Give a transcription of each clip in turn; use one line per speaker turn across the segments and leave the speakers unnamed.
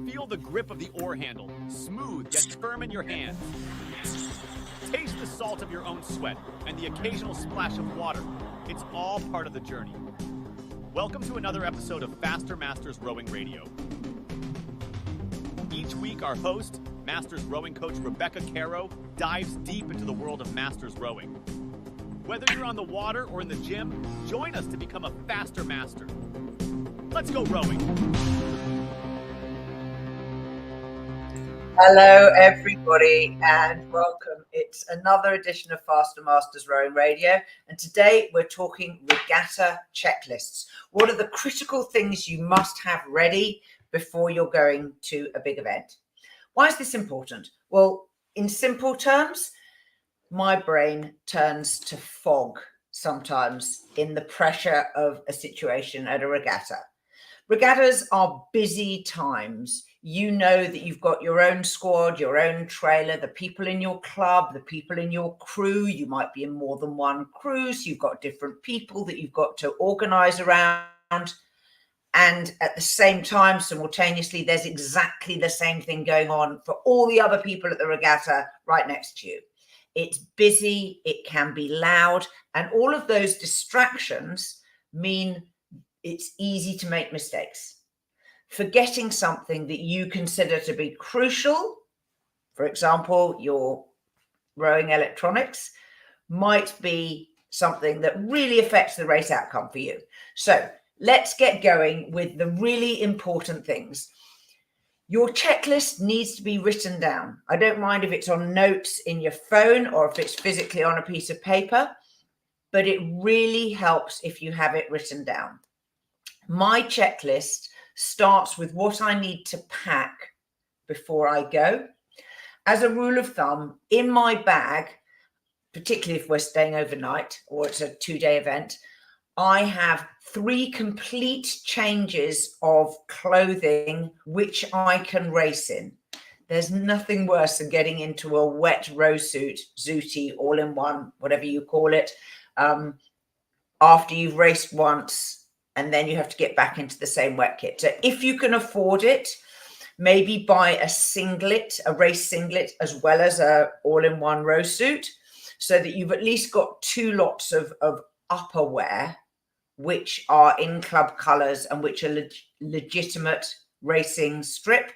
Feel the grip of the oar handle, smooth yet firm in your hands. Taste the salt of your own sweat and the occasional splash of water. It's all part of the journey. Welcome to another episode of Faster Masters Rowing Radio. Each week, our host, Masters rowing coach Rebecca Caro, dives deep into the world of Masters rowing. Whether you're on the water or in the gym, join us to become a faster master. Let's go rowing.
Hello, everybody, and welcome. It's another edition of Faster Masters Rowing Radio, and today we're talking regatta checklists. What are the critical things you must have ready before you're going to a big event? Why is this important? Well, in simple terms, my brain turns to fog sometimes in the pressure of a situation at a regatta. Regattas are busy times. You know that you've got your own squad, your own trailer, the people in your club, the people in your crew. You might be in more than one cruise. You've got different people that you've got to organize around. And at the same time, simultaneously, there's exactly the same thing going on for all the other people at the regatta right next to you. It's busy, it can be loud, and all of those distractions mean it's easy to make mistakes. Forgetting something that you consider to be crucial, for example, your rowing electronics, might be something that really affects the race outcome for you. So let's get going with the really important things. Your checklist needs to be written down. I don't mind if it's on notes in your phone or if it's physically on a piece of paper, but it really helps if you have it written down. My checklist starts with what I need to pack before I go. As a rule of thumb, in my bag, particularly if we're staying overnight or it's a 2-day event, I have 3 complete changes of clothing which I can race in. There's nothing worse than getting into a wet row suit, zooty, all-in-one, whatever you call it, after you've raced once, and then you have to get back into the same wet kit. So if you can afford it, maybe buy a singlet, a race singlet, as well as a all-in-one row suit, so that you've at least got 2 lots of upperwear, which are in club colours and which are legitimate racing strip.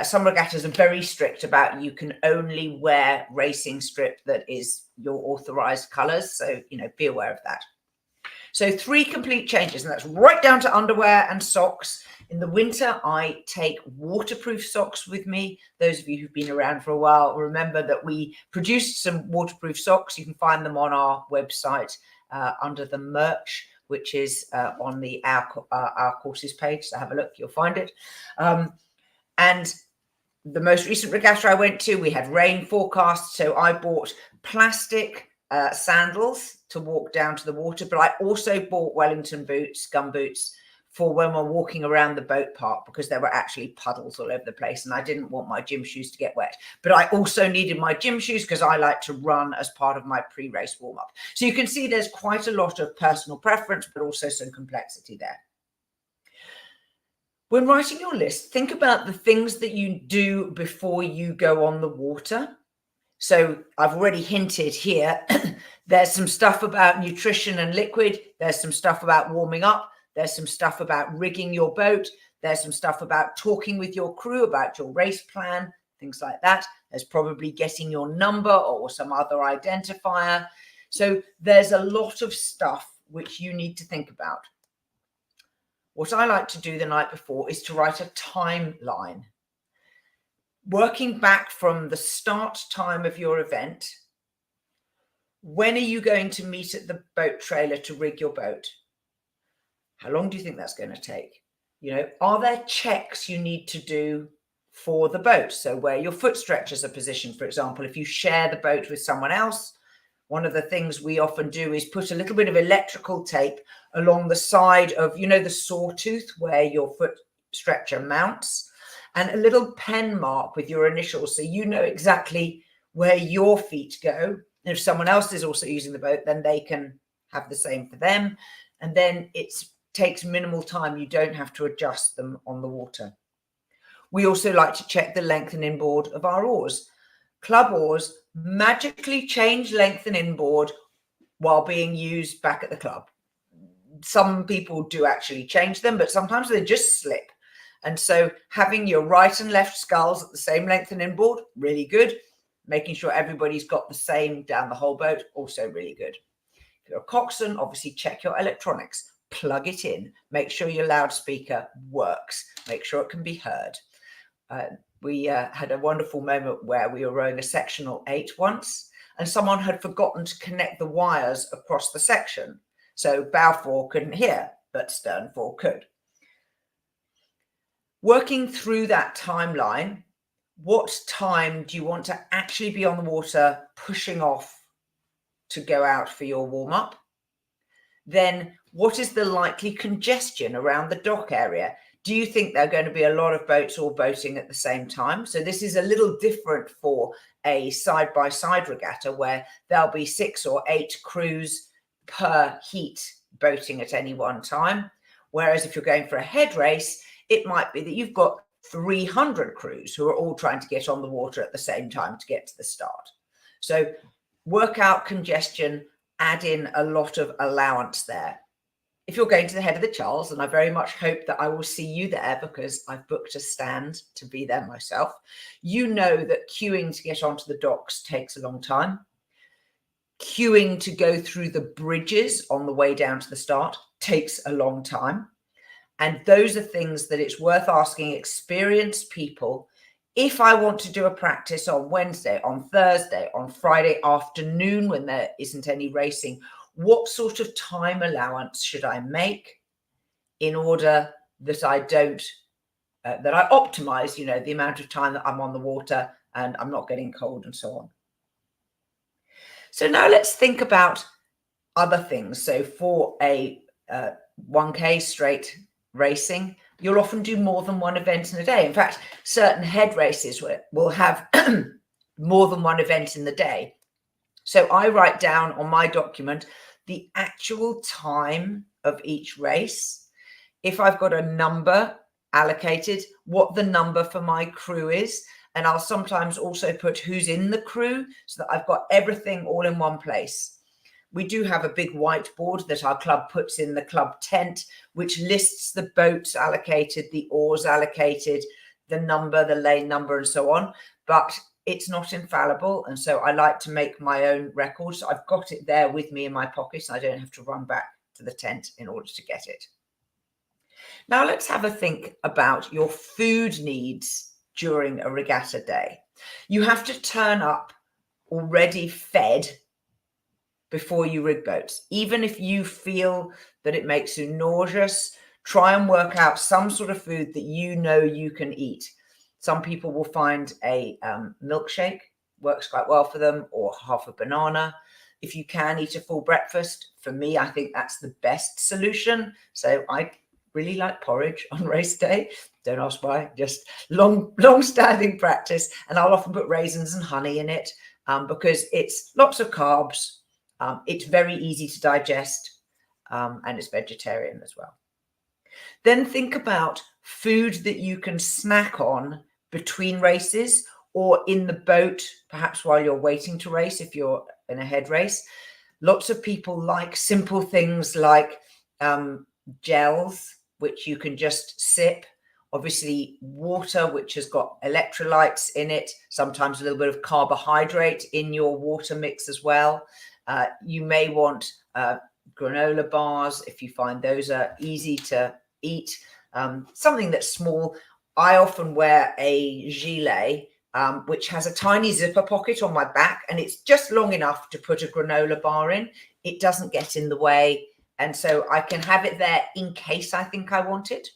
Some regattas are very strict about you can only wear racing strip that is your authorised colours. So, be aware of that. So 3 complete changes, and that's right down to underwear and socks. In the winter, I take waterproof socks with me. Those of you who've been around for a while remember that we produced some waterproof socks. You can find them on our website under the merch, which is on the our courses page. So have a look, you'll find it. And the most recent regatta I went to, we had rain forecast, so I bought plastic sandals to walk down to the water, but I also bought Wellington boots, gum boots, for when we're walking around the boat park, because there were actually puddles all over the place and I didn't want my gym shoes to get wet. But I also needed my gym shoes because I like to run as part of my pre-race warm-up. So you can see there's quite a lot of personal preference, but also some complexity there. When writing your list, think about the things that you do before you go on the water. So I've already hinted here, there's some stuff about nutrition and liquid. There's some stuff about warming up. There's some stuff about rigging your boat. There's some stuff about talking with your crew about your race plan, things like that. There's probably getting your number or some other identifier. So there's a lot of stuff which you need to think about. What I like to do the night before is to write a timeline. Working back from the start time of your event, when are you going to meet at the boat trailer to rig your boat? How long do you think that's going to take? Are there checks you need to do for the boat? So where your foot stretchers are positioned, for example, if you share the boat with someone else, one of the things we often do is put a little bit of electrical tape along the side of, the sawtooth where your foot stretcher mounts, and a little pen mark with your initials, so you know exactly where your feet go. And if someone else is also using the boat, then they can have the same for them. And then it takes minimal time. You don't have to adjust them on the water. We also like to check the length and inboard of our oars. Club oars magically change length and inboard while being used back at the club. Some people do actually change them, but sometimes they just slip. And so having your right and left sculls at the same length and inboard, really good. Making sure everybody's got the same down the whole boat, also really good. If you're a coxswain, obviously check your electronics, plug it in, make sure your loudspeaker works, make sure it can be heard. We had a wonderful moment where we were rowing a sectional 8 once, and someone had forgotten to connect the wires across the section. So bow 4 couldn't hear, but stern 4 could. Working through that timeline, what time do you want to actually be on the water pushing off to go out for your warm-up? Then what is the likely congestion around the dock area? Do you think there are going to be a lot of boats all boating at the same time? So this is a little different for a side-by-side regatta where there'll be 6 or 8 crews per heat boating at any one time. Whereas if you're going for a head race, it might be that you've got 300 crews who are all trying to get on the water at the same time to get to the start. So work out congestion, add in a lot of allowance there. If you're going to the head of the Charles, and I very much hope that I will see you there because I've booked a stand to be there myself, you know that queuing to get onto the docks takes a long time. Queuing to go through the bridges on the way down to the start takes a long time. And those are things that it's worth asking experienced people. If I want to do a practice on Wednesday, on Thursday, on Friday afternoon when there isn't any racing, what sort of time allowance should I make in order that I don't, that I optimize, the amount of time that I'm on the water and I'm not getting cold and so on. So now let's think about other things. So for a 1K straight racing, you'll often do more than one event in a day. In fact, certain head races will have more than one event in the day. So I write down on my document the actual time of each race. If I've got a number allocated, what the number for my crew is. And I'll sometimes also put who's in the crew so that I've got everything all in one place. We do have a big whiteboard that our club puts in the club tent, which lists the boats allocated, the oars allocated, the number, the lane number, and so on. But it's not infallible. And so I like to make my own records. So I've got it there with me in my pocket, so I don't have to run back to the tent in order to get it. Now let's have a think about your food needs during a regatta day. You have to turn up already fed before you rig boats. Even if you feel that it makes you nauseous, try and work out some sort of food that you can eat. Some people will find a milkshake works quite well for them, or half a banana. If you can eat a full breakfast, for me, I think that's the best solution. So I really like porridge on race day. Don't ask why, just long-standing practice. And I'll often put raisins and honey in it because it's lots of carbs. It's very easy to digest and it's vegetarian as well. Then think about food that you can snack on between races or in the boat, perhaps while you're waiting to race if you're in a head race. Lots of people like simple things like gels, which you can just sip. Obviously, water, which has got electrolytes in it, sometimes a little bit of carbohydrate in your water mix as well. You may want granola bars if you find those are easy to eat. Something that's small. I often wear a gilet, which has a tiny zipper pocket on my back, and it's just long enough to put a granola bar in. It doesn't get in the way, and so I can have it there in case I think I want it.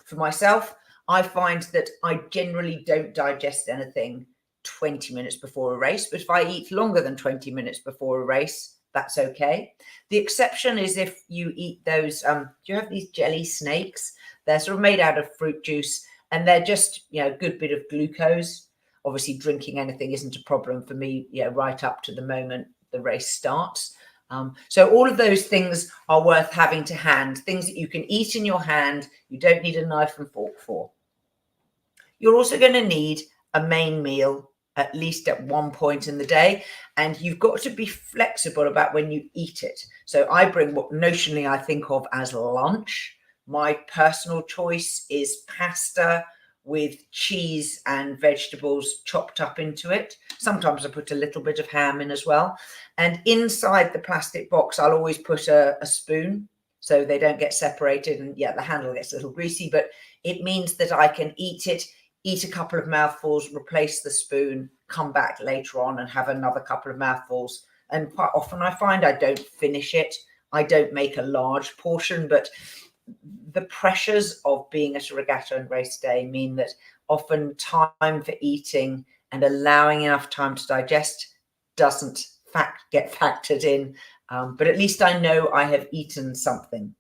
For myself, I find that I generally don't digest anything 20 minutes before a race, but if I eat longer than 20 minutes before a race, that's okay. The exception is if you eat those, do you have these jelly snakes? They're sort of made out of fruit juice, and they're just, a good bit of glucose. Obviously, drinking anything isn't a problem for me, right up to the moment the race starts. So all of those things are worth having to hand, things that you can eat in your hand, you don't need a knife and fork for. You're also going to need a main meal at least at one point in the day, and you've got to be flexible about when you eat it. So I bring what notionally I think of as lunch. My personal choice is pasta with cheese and vegetables chopped up into it. Sometimes I put a little bit of ham in as well. And inside the plastic box, I'll always put a spoon so they don't get separated. And yeah, the handle gets a little greasy, but it means that I can eat it, eat a couple of mouthfuls, replace the spoon, come back later on and have another couple of mouthfuls. And quite often I find I don't finish it. I don't make a large portion, but the pressures of being at a regatta and race day mean that often time for eating and allowing enough time to digest doesn't get factored in. But at least I know I have eaten something.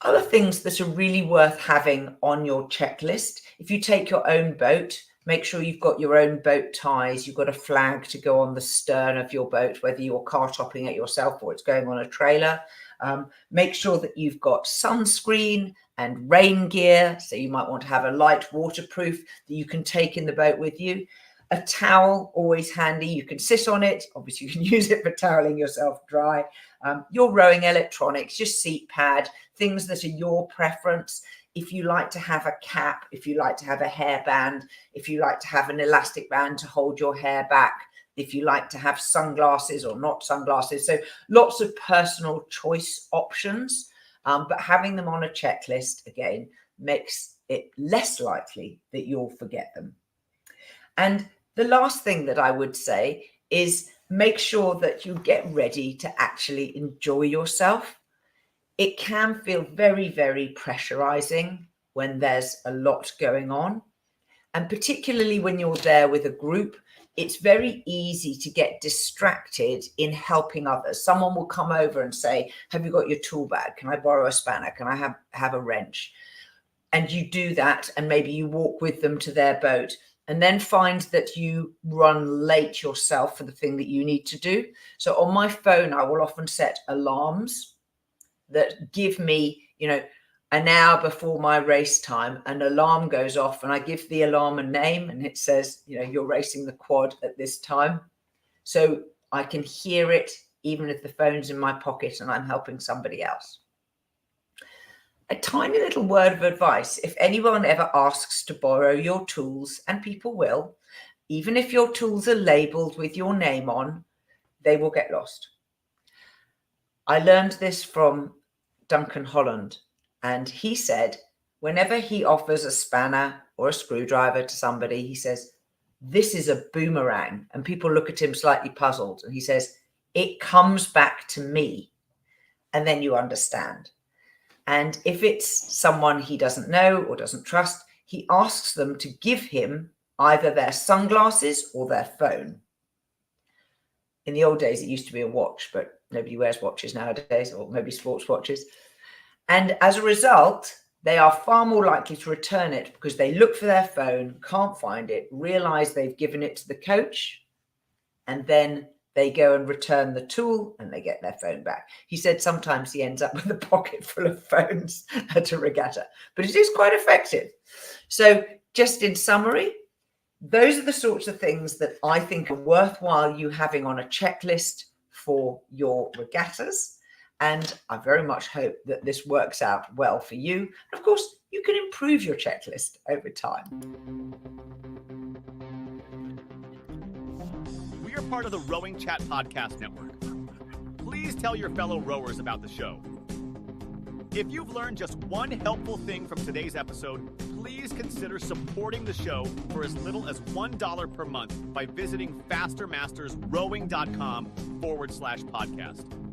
Other things that are really worth having on your checklist: if you take your own boat, make sure you've got your own boat ties. You've got a flag to go on the stern of your boat, whether you're car topping it yourself or it's going on a trailer. Make sure that you've got sunscreen and rain gear. So you might want to have a light waterproof that you can take in the boat with you. A towel, always handy. You can sit on it. Obviously, you can use it for toweling yourself dry. Your rowing electronics, your seat pad, things that are your preference. If you like to have a cap, if you like to have a hairband, if you like to have an elastic band to hold your hair back, if you like to have sunglasses or not sunglasses. So lots of personal choice options, but having them on a checklist, again, makes it less likely that you'll forget them. And the last thing that I would say is make sure that you get ready to actually enjoy yourself. It can feel very, very pressurizing when there's a lot going on. And particularly when you're there with a group, it's very easy to get distracted in helping others. Someone will come over and say, have you got your tool bag? Can I borrow a spanner? Can I have a wrench? And you do that, and maybe you walk with them to their boat, and then find that you run late yourself for the thing that you need to do. So on my phone, I will often set alarms that give me, an hour before my race time, an alarm goes off and I give the alarm a name and it says, you're racing the quad at this time. So I can hear it even if the phone's in my pocket and I'm helping somebody else. A tiny little word of advice: if anyone ever asks to borrow your tools, and people will, even if your tools are labeled with your name on, they will get lost. I learned this from Duncan Holland, and he said whenever he offers a spanner or a screwdriver to somebody, he says, "This is a boomerang." And people look at him slightly puzzled, and he says, "It comes back to me." And then you understand. And if it's someone he doesn't know or doesn't trust, he asks them to give him either their sunglasses or their phone. In the old days, it used to be a watch, but nobody wears watches nowadays, or maybe sports watches. And as a result, they are far more likely to return it because they look for their phone, can't find it, realize they've given it to the coach, and then they go and return the tool and they get their phone back. He said sometimes he ends up with a pocket full of phones at a regatta, but it is quite effective. So just in summary, those are the sorts of things that I think are worthwhile you having on a checklist for your regattas. And I very much hope that this works out well for you. And of course, you can improve your checklist over time.
We are part of the Rowing Chat Podcast Network. Please tell your fellow rowers about the show. If you've learned just one helpful thing from today's episode, please consider supporting the show for as little as $1 per month by visiting fastermastersrowing.com/podcast.